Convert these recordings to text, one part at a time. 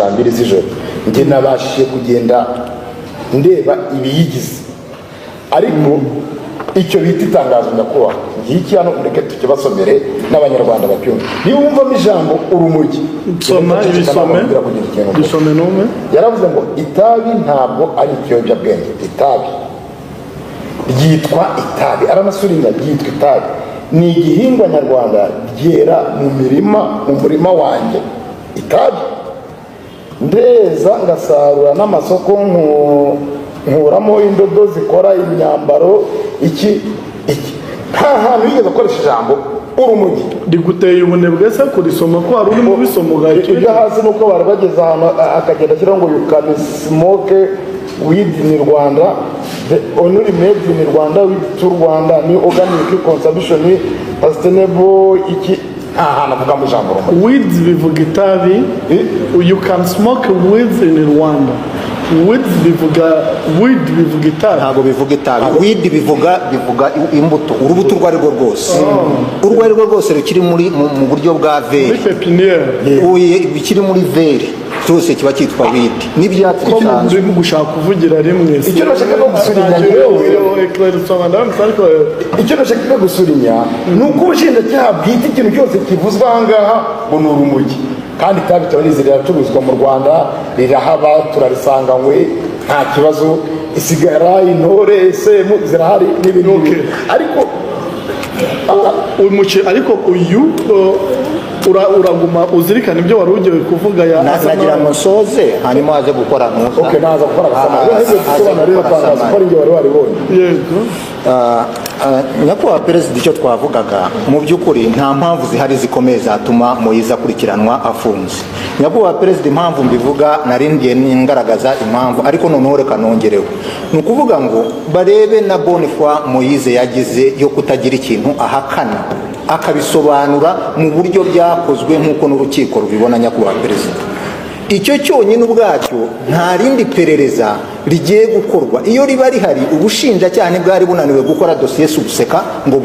saa 2 z'ijoro njye nabashije kugenda ndeba ibiyigize ariko icyo bita itangazo ndakubaha iki hano ndeke tukibasomere n'abanyarwanda bacyumva niba wumvamo ijambo urumogi dusome n'umwe yaravuze ngo itabi ntabwo ari ikiyobyabwenge itabi ryitwa itabi aranasubiza ryitwa itabi ni igihingwa nyarwanda ryera mu murima wanjye itabi ndeza ngasarura n'amasoko nkuramo indodo zikora imyambaro iki nta hantu yigeze akoresha ijambo urumogi riguteye ubunebwe se kurisoma ko hari urimo bisoma ugahita ibyo hasi nuko bari bageze ahantu akagenda ashyiraho ngo you can smoke weed in Rwanda the only made in Rwanda with to Rwanda ni organic consumption sustainable iki ahantu avuga mu ijambo urumogi weed bivuga itabi you can smoke weed in Rwanda weed bivuga itabi ntabwo bivuga itabi weed bivuga imbuto urubuto urwo ari rwo rwose urwo ari rwo rwose rukiri mu buryo bwa veri bikiri muri veri cyose kiba cyitwa weed n'ibyatsi cyane ko gushaka kuvugira rimwe icyo nashaka no gusurinya icyo nashaka gusurinya ni uko ubushinjacyaha bwite ikintu cyose kivuzwa aha ngaha ngo ni urumogi kandi itabi turarizi riracuruzwa mu Rwanda rirahaba turarisanganywe nta kibazo isigara intore semu zirahari n'ibintu ariko uyu uraguma uzirikana ibyo wari ugiye kuvuga nagira ngo nsoze hanyuma waze gukora nusa naza gukora nyakubahwa perezida icyo twavugaga mu by'ukuri nta mpamvu zihari zikomeye zatuma Moise akurikiranwa afunze nyakubahwa perezida impamvu mbivuga narindiye ngaragaza impamvu ariko noneho reka nongereho ni ukuvuga ngo barebe na bonne foi Moise yagize yo kutagira ikintu ahakana akabisobanura mu buryo byakozwe nk'uko n'urukiko rubibona nyakubahwa perezida icyo cyonyine ubwacyo nta rindi perereza rigiye gukorwa iyo riba rihari ubushinjacyaha bwari bunaniwe gukora dosiye subseka ngo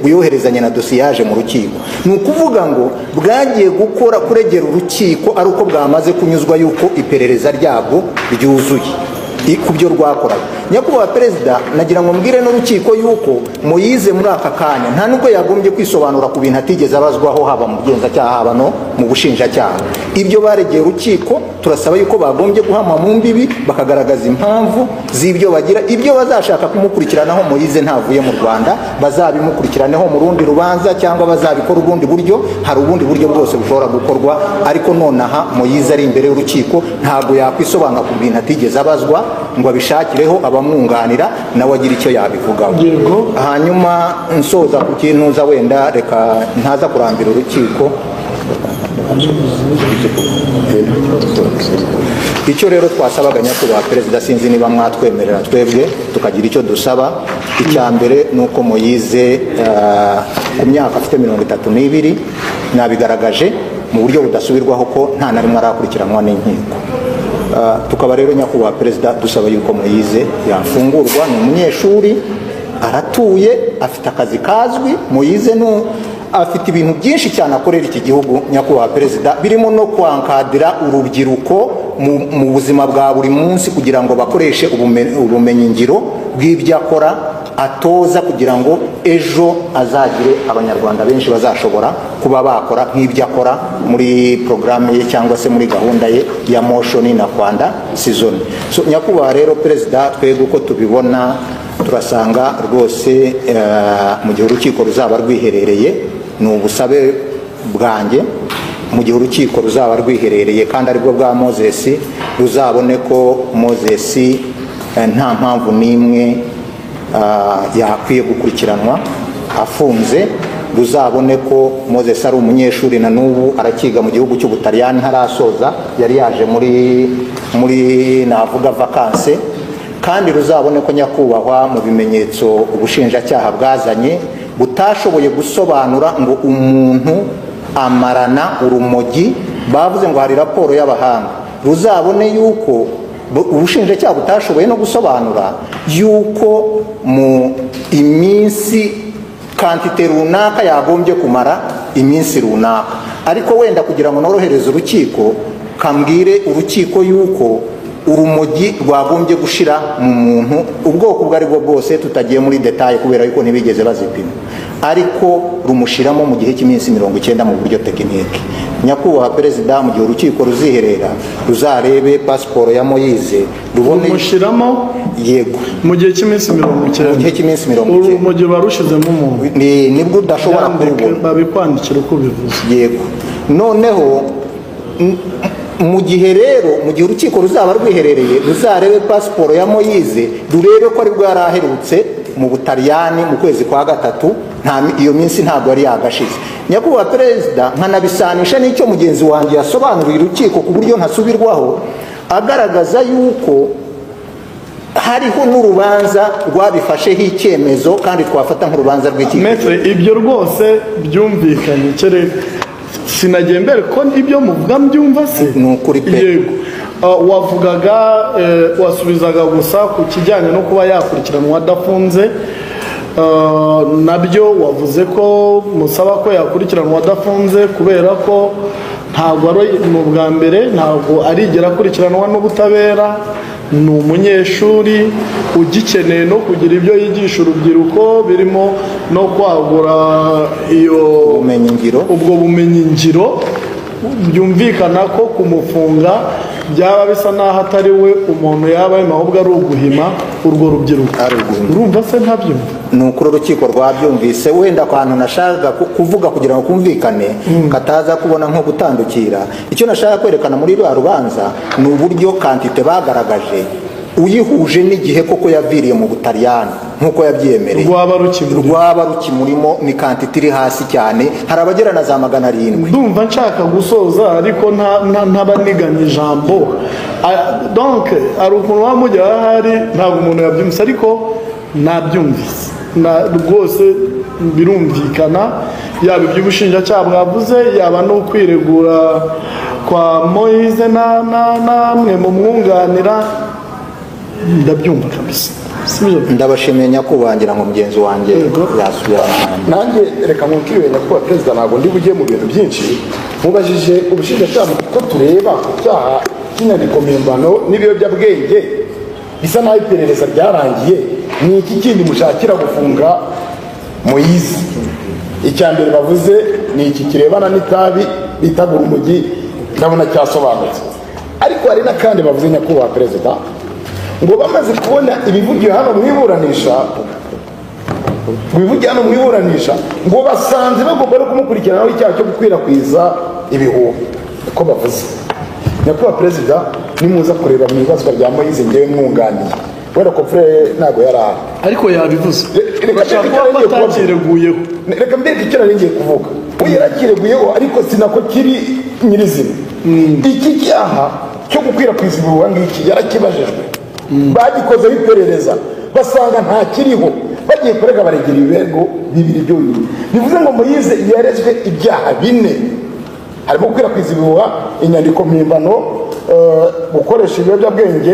buyoherezanye na dosiye yaje mu rukiko ni ukuvuga ngo bwagiye gukora kuregera urukiko ari uko bwamaze kunyuzwa yuko iperereza ryabwo ryuzuye ku byo rwakoraga nyakubahwa perezida nagira ngo mbwire n'urukiko yuko Moise muri aka kanya nta nubwo yagombye kwisobanura ku bintu atigeze abazwaho haba mu bugenzacyaha haba no mu bushinjacyaha ibyo baregeye urukiko turasaba yuko bagombye guhama mu mbibi bakagaragaza impamvu z'ibyo bagira ibyo bazashaka kumukurikiranaho Moise ntavuye mu Rwanda bazabimukurikiraneho mu rundi rubanza cyangwa bazabikora ubundi buryo hari ubundi buryo bwose bushobora gukorwa ariko nonaha Moise ari imbere y'urukiko ntabwo yakwisobanura ku bintu atigeze abazwa ngo abishakireho abamwunganira nawe agira icyo yabivugaho hanyuma nsoza ku kintuza wenda reka ntaza kurambira urukiko icyo rero twasabaga nyakubahwa perezida sinzi niba mwatwemerera twebwe tukagira icyo dusaba icya mbere ni uko Moise ku myaka afite 32 nabigaragaje mu buryo budasubirwaho ko nta na rimwe arakurikiranwa n'inkiko tukaba rero nyakubahwa perezida dusaba yuko Moise yafungurwa ni umunyeshuri aratuye afite akazi kazwi Moise afite ibintu byinshi cyane akorera iki gihugu nyakubahwa perezida birimo no kwankadira urubyiruko mu buzima bwa buri munsi kugira ngo bakoreshe ubumenyi ngiro bw'ibyo akora atoza kugira ngo ejo azagire abanyarwanda benshi bazashobora kuba bakora nk'ibyo akora muri programme ye cyangwa se muri gahunda ye ya motion na Rwanda season so nyakubahwa rero perezida twebwe uko tubibona turasanga rwose mu gihe urukiko ruzaba rwiherereye ni ubusabe bwanjye mu gihe urukiko ruzaba rwiherereye kandi aribwo bwa Moses ruzabone ko Moses nta mpamvu n'imwe yakwiye gukurikiranwa afunze ruzabone ko Moses ari umunyeshuri na n'ubu arakiga mu gihugu cy'Ubutaliyani ntarasoza yari yaje muri navuga vacances kandi ruzabone ko nyakubahwa mu bimenyetso ubushinjacyaha bwazanye butashoboye gusobanura ngo umuntu amarana urumogi bavuze ngo hari raporo y'abahanga ruzabone yuko ubushinjacyaha butashoboye no gusobanura yuko mu iminsi kantite runaka yagombye kumara iminsi runaka ariko wenda kugira ngo norohereze urukiko kambwire urukiko yuko urumogi rwagombye gushira mu muntu ubwoko ubwo ari bwo bwose, tutagiye muri detaye kubera yuko ntibigeze bazipima, ariko rumushiramo mu gihe cy'iminsi 90 mu buryo tekinike. Nyakubahwa Perezida, mu gihe urukiko ruziherera ruzarebe pasiporo ya Moise rubone rumushiramo, yego, mu gihe cy'iminsi 90, mu gihe cy'iminsi 90 urumogi barushizemo umuntu nibwo udashobora kurubona, babikwandikira uko bivuze. yego. Noneho mu gihe rero, mu gihe urukiko ruzaba rwiherereye ruzarebe pasiporo ya Moise rurebe ko ari bwo yari aherutse mu Butaliyani mu kwezi kwa gatatu, iyo minsi ntabwo yari yagashize. Nyakubahwa Perezida, nkanabisanisha n'icyo mugenzi wanjye yasobanuriye urukiko ku buryo ntasubirwaho, agaragaza yuko hariho n'urubanza rwabifasheho icyemezo kandi twafata nk'urubanza rw'ikiko. Metre, ibyo rwose byumvikanye, sinagiye mbere ko ibyo muvuga mbyumva se ni ukuri pe. Yego, wavugaga wasubizaga gusa ku kijyanye no kuba yakurikiranwa adafunze, nabyo wavuze ko musaba ko yakurikiranwa adafunze kubera ko ntabwo ari mu bwa mbere, ntabwo arigera akurikiranwa n'ubutabera, ni umunyeshuri ugikeneye no kugira ibyo yigisha urubyiruko birimo no kwagura ubwo bumenyingiro. Byumvikana ko kumufunga byaba bisa naho atari we umuntu yaba arimo, ahubwo ari uguhima urwo rubyiruko. Urumva se ntabyo? Ni ukuri urukiko rwabyumvise, wenda ahantu nashaka kuvuga kugira ngo kumvikane kataza kubona nko gutandukira. Icyo nashaka kwerekana muri rwa rubanza ni uburyo kantite bagaragaje uyihuje n'igihe koko yaviriye mu Butaliyani nkuko yabyemereye, rwaba rukimurimo ni kantite iri hasi cyane, hari abagera na za 700. Ndumva nshaka gusoza ariko ntabaniganye ijambo, donc ari ukuntu wamujya ahari ntabwo umuntu yabyumvise, ariko nabyumvise rwose birumvikana, yaba iby'ubushinjacyaha bwavuze, yaba no kwiregura kwa Moise namwe mu mwunganira, ndabyumva kabisa. Ndabashimiye nyakubahwa, ngira ngo mugenzi wanjye yasubira. Nanjye reka nkubwire nyakubahwa Perezida, ntabwo ndi bujye mu bintu byinshi. Mubajije ubushinjacyaha ko tureba ku cyaha cy'inyandiko mpimbano n'ibiyobyabwenge bisa naho iperereza ryarangiye, ni iki kindi mushakira gufunga Moise? Icya mbere bavuze ni iki kirebana n'itabi bitaga urumogi, ndabona cyasobanutse. Ariko hari n'akandi bavuze nyakubahwa Perezida, ngo bamaze kubona ibivugiwe hano mu iburanisha, ngo basanze bagomba no kumukurikiranaho icyaha cyo gukwirakwiza ibihuha, uko bavuze. Nyakubahwa Perezida, nimuza kureba mu ibazwa rya Moise ngewe mwunganiye, wenda ko Frere ntabwo yari ahari, ariko yabivuze. Reka mbere icyo nari ngiye kuvuga, we yarakireguyeho ariko sinako kiri nyirizina. Iki cyaha cyo gukwirakwiza ibihuha ngiki yarakibajijwe, bagikozeho iperereza basanga nta kiriho, bagiye kurega baregera ibirego 2 byonyine. Bivuze ngo Moise yarezwe ibyaha 4, harimo gukwirakwiza ibihuha, inyandiko mpimbano, gukoresha ibiyobyabwenge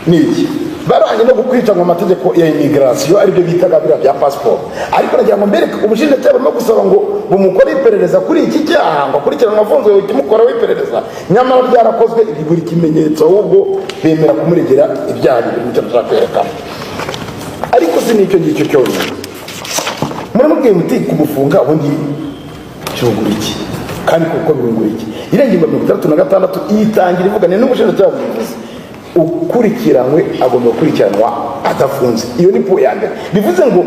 n'iki. Baranye no gukurikiranwa amategeko ya immigration, aribyo bitaga bira bya passport. Ariko nagira ngo mbereke ubushinjacyaha barimo gusaba ngo bumukore iperereza kuri iki cyaha, ngo akurikiranwa afunzwe ukimukora w'iperereza, nyamara byarakozwe buri kimenyetso, ahubwo bemera kumuregera ibyaha nicyo nshaka kwerekana. Ariko si nicyo ngicyo cyonyine, muramubwiye muti kumufunga ubundi cyungura iki, kandi kuko birungura iki. Irengingo 66 iyitangira ivugane n'umushinjacyaha bivuze ukurikiranywe agomba gukurikiranwa adafunze. Iyo ni po ya mbere. Bivuze ngo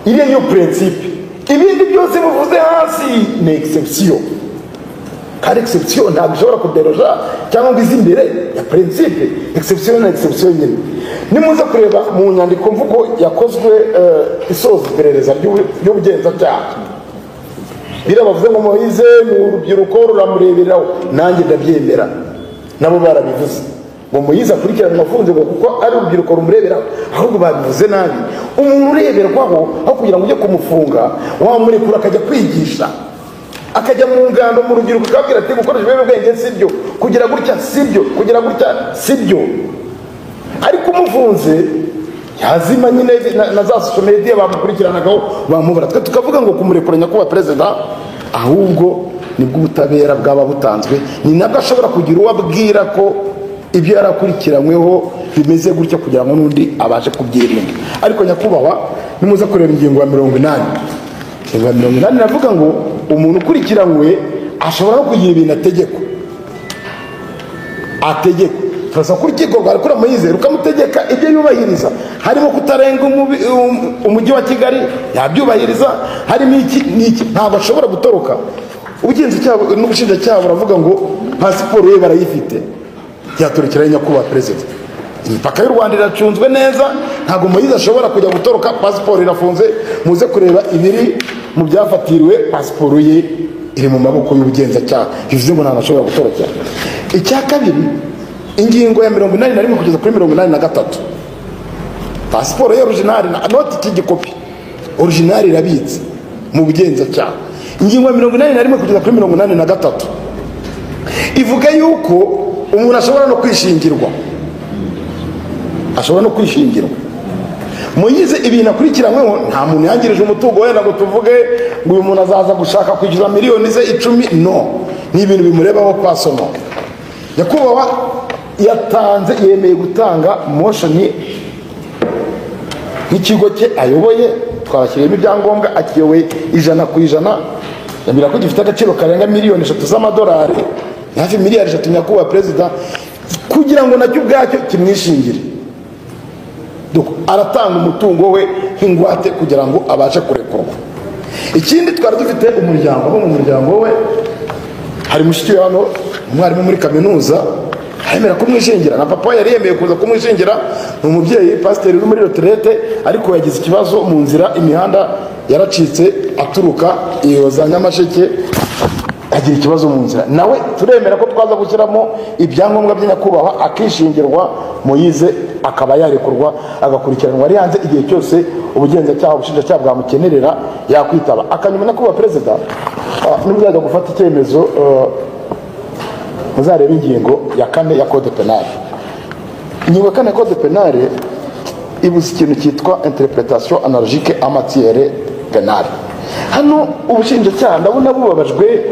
iriya yo principe, ibindi byose bivuze hasi ni exception, kandi exception ntabwo ishobora kuderoja cyangwa ngo izimbere ya principe. Exception na exception nyine. Nimuze kureba mu nyandiko mvugo yakozwe isoza iperereza ry'ubugenzacyaha, birabavuze ngo Moise ni urubyiruko ruramureberaho, nanjye ndabyemera, nabo barabivuze ngo Moise akurikiranwa afunze ngo kuko ari urubyiruko rumureberaho, ahubwo babivuze nabi. Umuntu ureberwaho aho kugira ngo ujye kumufunga, wamurekura akajya kwigisha, akajya mu ngando mu rubyiruko, akabwira ati gukoresha ibiyobyabwenge sibyo, kugira gutya sibyo, kugira gutya sibyo. Ariko umufunze yazima nyine na za social media bamukurikiranagaho bamubara. Twe tukavuga ngo kumurekura nyakubahwa Perezida, ahubwo nibwo ubutabera bwaba butanzwe, ni nabwo ashobora kugira uwo abwira ko ibyo yarakurikiranyweho bimeze gutya kugira ngo n'undi abashe kubyirinda. Ariko nyakubahwa nimuza kureba ingingo ya 80, ingingo ya 80 iravuga ngo umuntu ukurikiranywe ashobora no kugira ibintu ategekwa. Turasaba ko urukiko rwarekura Moise rukamutegeka ibyo yubahiriza, harimo kutarenga umujyi wa Kigali yabyubahiriza, harimo iki ntabwo ashobora gutoroka. Ubugenzacyaha n'ubushinjacyaha buravuga ngo pasiporo ye barayifite, yatorokera nyakubahwa perezida. Imipaka y'u Rwanda iracunzwe neza, ntabwo Moise ashobora kujya gutoroka, pasiporo irafunze. Muze kureba ibiri mu byafatiriwe, pasiporo ye iri mu maboko y'ubugenzacyaha, bivuze ngo ntabwo ashobora gutorokera. Icya kabiri, ingingo ya 81 kugeza kuri 83, pasiporo ya original na noti cy'igikopi original irabitse mu bugenzacyaha. Ingingo ya 81 kugeza kuri 83 ivuga yuko umuntu ashobora no kwishingirwa, Moise ibintu akurikiranyweho, nta muntu yangirije umutungo wenda ngo tuvuge ngo uyu muntu azaza gushaka kwishyura miliyoni ze 10, no, ni ibintu bimurebaho personal. Nyakubahwa yemeye gutanga motion nk'ikigo cye ayoboye, twabashyiriyemo ibyangombwa, akiyoboye 100%, yambwira ko gifite agaciro karenga miliyoni 3 z'amadolari, hafi miliyari 3, nyakubahwa perezida, kugira ngo nacyo ubwacyo kimwishingire. Aratanga umutungo we nk'ingwate kugira ngo abashe kurekurwa. Ikindi twari dufite umuryango, mu muryango we hari mushiki we hano, umwarimu muri kaminuza, hemera kumwishingira, na papa yari yemeye kuza kumwishingira, ni umubyeyi pasiteri uri muri retraite, ariko yagize ikibazo mu nzira, imihanda yaracitse aturuka iyo za Nyamasheke, agira ikibazo mu nzira. Nawe turemera ko twaza gushyiramo ibyangombwa by'anyakubahwa akishingirwa, Moise akaba yarekurwa agakurikiranwa ari hanze igihe cyose ubugenzacyaha ubushinjacyaha bwamukenerera yakwitaba. Akanyuma nyakubahwa perezida, nibwo gufata icyemezo, muzareba ingingo ya 4 ya code penal. Ingingo ya 4 ya code penal ibuze ikintu cyitwa interpretation analogique en matière pénale. Hano ubushinjacyaha ndabona bubabajwe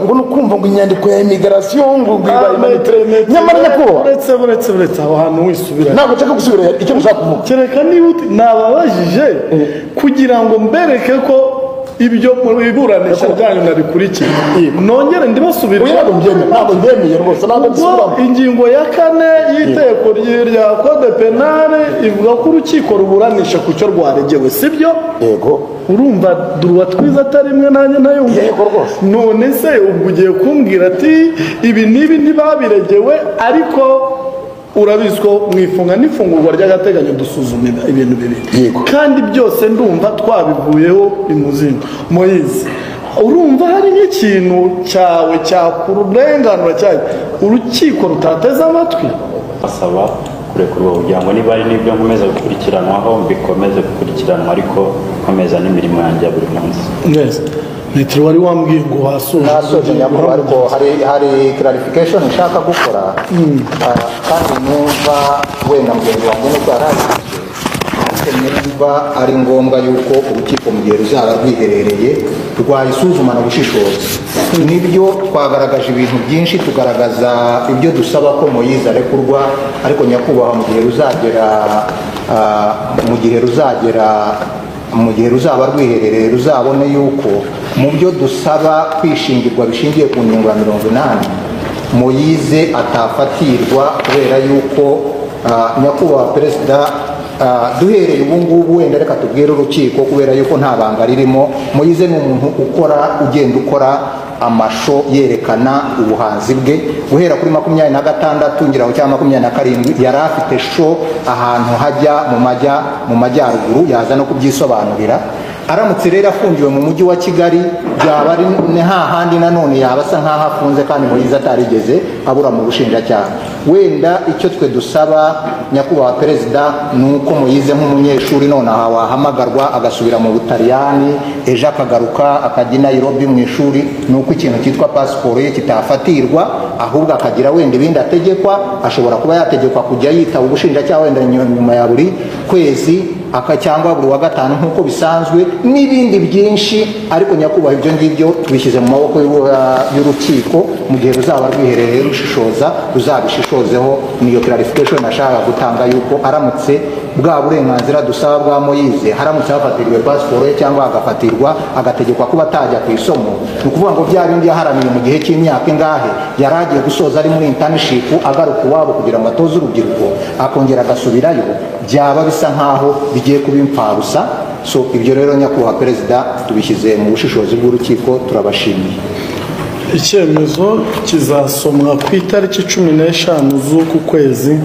ngo nukumva ngo inyandiko ya immigration ngo bibaye manipulation. Nyamara nyakubahwa buretse aho hantu wisubira, ntabwo nshaka gusubira icyo mushaka kuvuga, kereka niba nababajije kugira ngo mbereke ko ibyo mu iburanisha ryanyu nabikurikiye, nongere ndibasubire. Ntabwo byemeye rwose, ntabwo nsubiramo. Ingingo ya 4 y'iteko rya code penale ivuga ko urukiko ruburanisha ku cyo rwaregewe, sibyo? Yego. Urumva duruwa twiza atari imwe nanjye ntayumva. Yego rwose. None se ubwo ugiye kumbwira ati ibi nibi ntibabiregewe, ariko urabizi ko mwifunga n'ifungurwa ry'agateganyo dusuzuma ibintu bibiri, kandi byose ndumva twabivuyeho imuzingo. Moise, urumva hari nk'ikintu cyawe cyakurenganura cyane urukiko rutateze amatwi? Asaba kurekurwa kugira ngo niba ari n'ibyo nkomeza gukurikiranwaho bikomeze gukurikiranwa, ariko nkomeza n'imirimo yanjye ya buri munsi. Neza. Metri wari wambwiye ngo nasoje nyakubahwa, ariko hari clarification nshaka gukora, kandi numva wenda mugenzi wanjye nuko yarabije, numva ari ngombwa yuko urukiko mu gihe ruzaba rwiherereye rwayisuzumana ubushishozi. Nibyo twagaragaje ibintu byinshi, tugaragaza ibyo dusaba ko Moise arekurwa, ariko nyakubahwa mu gihe ruzaba rwiherereye ruzabone yuko mu byo dusaba kwishingirwa bishingiye ku ngingo ya 80 Moise atafatirwa, kubera yuko nyakubahwa perezida, duhereye ubu ngubu wenda reka tubwire urukiko, kubera yuko nta banga ririmo, Moise ni umuntu ugenda ukora amasho yerekana ubuhanzi bwe. Guhera kuri 26 ngiraho cyangwa 27 yari afite show ahantu hajya mu majyaruguru, yaza no kubyisobanurira. Aramutse rero afungiwe mu mujyi wa Kigali, byaba ari hahandi nanone yaba asa nk'aho afunze, kandi Moise atarigeze abura mu bushinjacyaha. Wenda icyo twe dusaba nyakubahwa perezida ni uko Moise nk'umunyeshuri none aha wahamagarwa agasubira mu Butaliyani, ejo akagaruka akajya i Nairobi mu ishuri, ni uko ikintu cyitwa pasiporo ye kitafatirwa, ahubwo akagira wenda ibindi ategekwa. Ashobora kuba yategekwa kujya yitaba ubushinjacyaha wenda nyuma ya buri kwezi cyangwa buri wa gatanu nk'uko bisanzwe n'ibindi byinshi, ariko nyakubahwa ibyo ngibyo tubishyize mu maboko y'urukiko mu gihe ruzaba rwiherereye rushishoza, ruzabishishozeho. niyo clarification nashaka gutanga yuko aramutse bwa burenganzira dusaba bwa Moyize haramutse hafatirwe pasiporo ye cyangwa agafatirwa agategekwa kuba atajya ku isomo, ni ukuvuga ngo bya bindi yaharaniye mu gihe cy'imyaka ingahe yari agiye gusoza ari muri internship agaruka iwabo kugira ngo atoze urubyiruko akongera agasubirayo, byaba bisa nkaho bigiye kuba impfabusa. So ibyo rero nyakubahwa perezida tubishyize mu bushishozi bw'urukiko, turabashimiye. icyemezo kizasomwa ku itariki 15 z'uku kwezi.